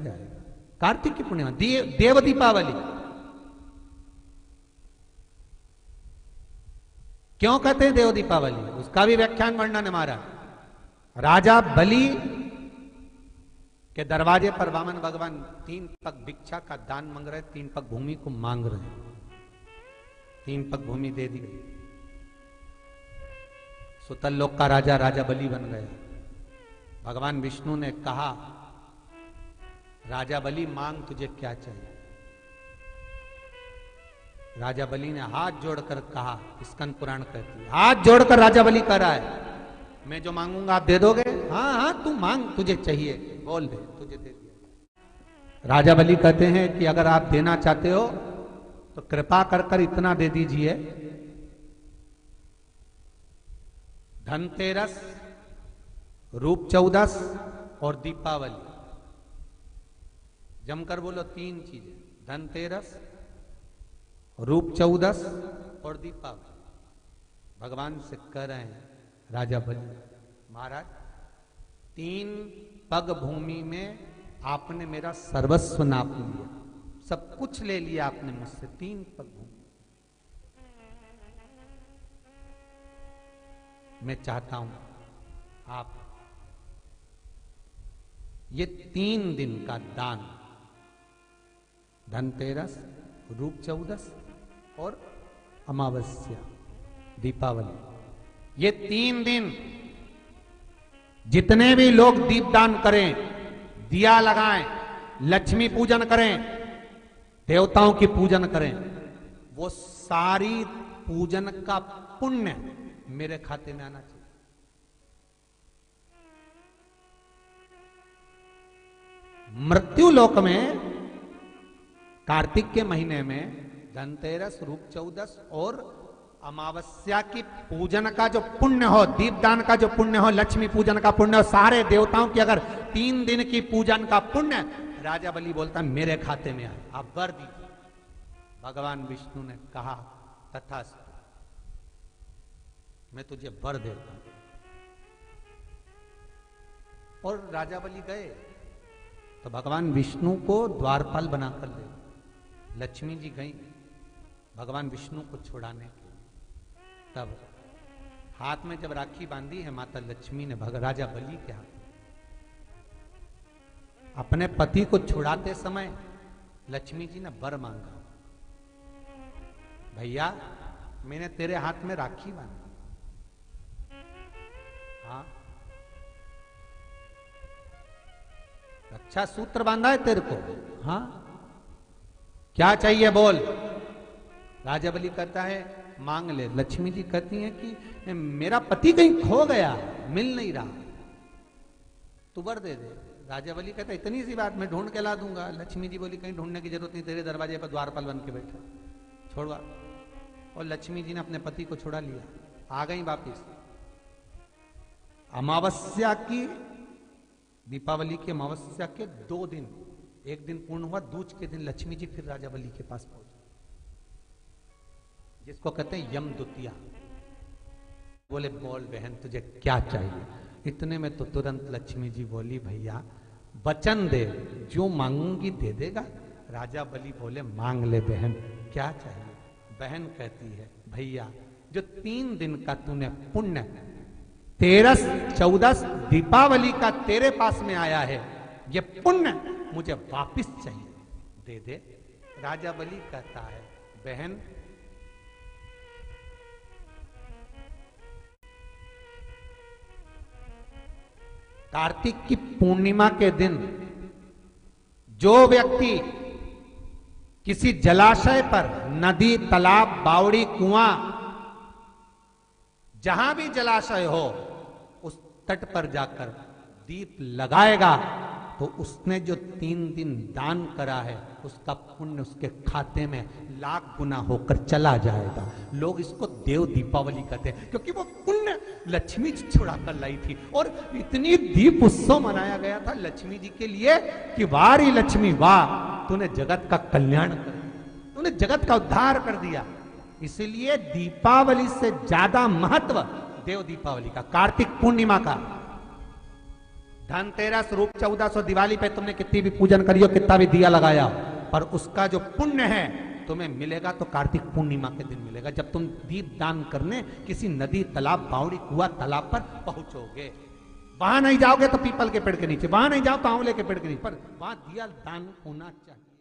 आएगा? कार्तिक की पूर्णिमा, देव दीपावली। क्यों कहते हैं देव दीपावली? उसका भी व्याख्यान वर्णन हमारा। राजा बलि के दरवाजे पर वामन भगवान 3 पग भिक्षा का दान मांग रहे, 3 पग भूमि को मांग रहे, 3 पग भूमि दे दी गई। सुतल लोक का राजा राजा बलि बन गया। भगवान विष्णु ने कहा, राजा बलि मांग तुझे क्या चाहिए? राजा बलि ने हाथ जोड़कर कहा, स्कंद पुराण कहती है, हाथ जोड़कर राजा बलि कह रहा है, मैं जो मांगूंगा आप दे दोगे? हाँ हाँ तू मांग, तुझे चाहिए बोल दे, तुझे दे दिया। राजा बलि कहते हैं कि अगर आप देना चाहते हो तो कृपा कर कर इतना दे दीजिए, धनतेरस, रूप चौदस और दीपावली। जमकर बोलो 3 चीजें, धनतेरस, रूप चौदस और दीपावली। भगवान से कह रहे हैं राजा बलि, महाराज 3 पग भूमि में आपने मेरा सर्वस्व नाप लिया, सब कुछ ले लिया आपने मुझसे, 3 पग भूमि। मैं चाहता हूं आप ये 3 दिन का दान, धनतेरस, रूप चौदस और अमावस्या, दीपावली, ये 3 दिन जितने भी लोग दीपदान करें, दिया लगाएं, लक्ष्मी पूजन करें, देवताओं की पूजन करें, वो सारी पूजन का पुण्य मेरे खाते में आना चाहिए। मृत्यु लोक में कार्तिक के महीने में धनतेरस, रूप चौदस और अमावस्या की पूजन का जो पुण्य हो, दीपदान का जो पुण्य हो, लक्ष्मी पूजन का पुण्य हो, सारे देवताओं की अगर 3 दिन की पूजन का पुण्य, राजा बलि बोलता मेरे खाते में आए, आप वर दीजिए। भगवान विष्णु ने कहा तथास्तु, मैं तुझे वर देता हूं। और राजा बलि गए तो भगवान विष्णु को द्वारपाल बनाकर ले, लक्ष्मी जी गई भगवान विष्णु को छुड़ाने के लिए। तब हाथ में जब राखी बांधी है माता लक्ष्मी ने राजा बलि के हाथ, अपने पति को छुड़ाते समय लक्ष्मी जी ने वर मांगा, भैया मैंने तेरे हाथ में राखी बांधी, हाँ रक्षा सूत्र बांधा है तेरे को, हाँ क्या चाहिए बोल। राजा बलि कहता है मांग ले। लक्ष्मी जी कहती हैं कि मेरा पति कहीं खो गया, मिल नहीं रहा, तू वर दे दे। राजा बलि कहता है इतनी सी बात, मैं ढूंढ के ला दूंगा। लक्ष्मी जी बोली कहीं ढूंढने की जरूरत नहीं, तेरे दरवाजे पर द्वारपाल बन के बैठा, छोड़वा। और लक्ष्मी जी ने अपने पति को छुड़ा लिया, आ गई वापिस। अमावस्या की, दीपावली की अमावस्या के 2 दिन, एक दिन पूर्ण हुआ, दूज के दिन लक्ष्मी जी फिर राजा बलि के पास पहुंचे, जिसको कहते हैं यम द्वितीया। बोले बोल बहन तुझे क्या चाहिए? इतने में तो तुरंत लक्ष्मी जी बोली भैया वचन दे, जो मांगूंगी दे देगा। राजा बलि बोले मांग ले बहन, क्या चाहिए? बहन कहती है भैया जो 3 दिन का तूने पुण्य, 13, 14 दीपावली का तेरे पास में आया है, ये पुण्य मुझे वापिस चाहिए, दे दे। राजा बलि कहता है बहन कार्तिक की पूर्णिमा के दिन जो व्यक्ति किसी जलाशय पर, नदी, तालाब, बावड़ी, कुआं, जहां भी जलाशय हो उस तट पर जाकर दीप लगाएगा तो उसने जो 3 दिन दान करा है उसका पुण्य उसके खाते में लाख गुना होकर चला जाएगा। लोग इसको देव दीपावली कहते हैं क्योंकि वो पुण्य लक्ष्मी जी छुड़ा कर लाई थी। और इतनी दीप उत्सव मनाया गया था लक्ष्मी जी के लिए कि वारी लक्ष्मी वाह, तूने जगत का कल्याण कर दिया, तूने जगत का उद्धार कर दिया। इसलिए दीपावली से ज्यादा महत्व देव दीपावली का, कार्तिक पूर्णिमा का। धनतेरस, रूप 1400, दिवाली पे तुमने कितनी भी पूजन करी हो, कितना भी दिया लगाया हो, पर उसका जो पुण्य है तुम्हें मिलेगा तो कार्तिक पूर्णिमा के दिन मिलेगा, जब तुम दीप दान करने किसी नदी, तालाब, बावड़ी, कुआ, तालाब पर पहुंचोगे। वहां नहीं जाओगे तो पीपल के पेड़ के नीचे, वहां नहीं जाओ तो आंवले के पेड़ के नीचे, पर वहां दिया दान होना चाहिए।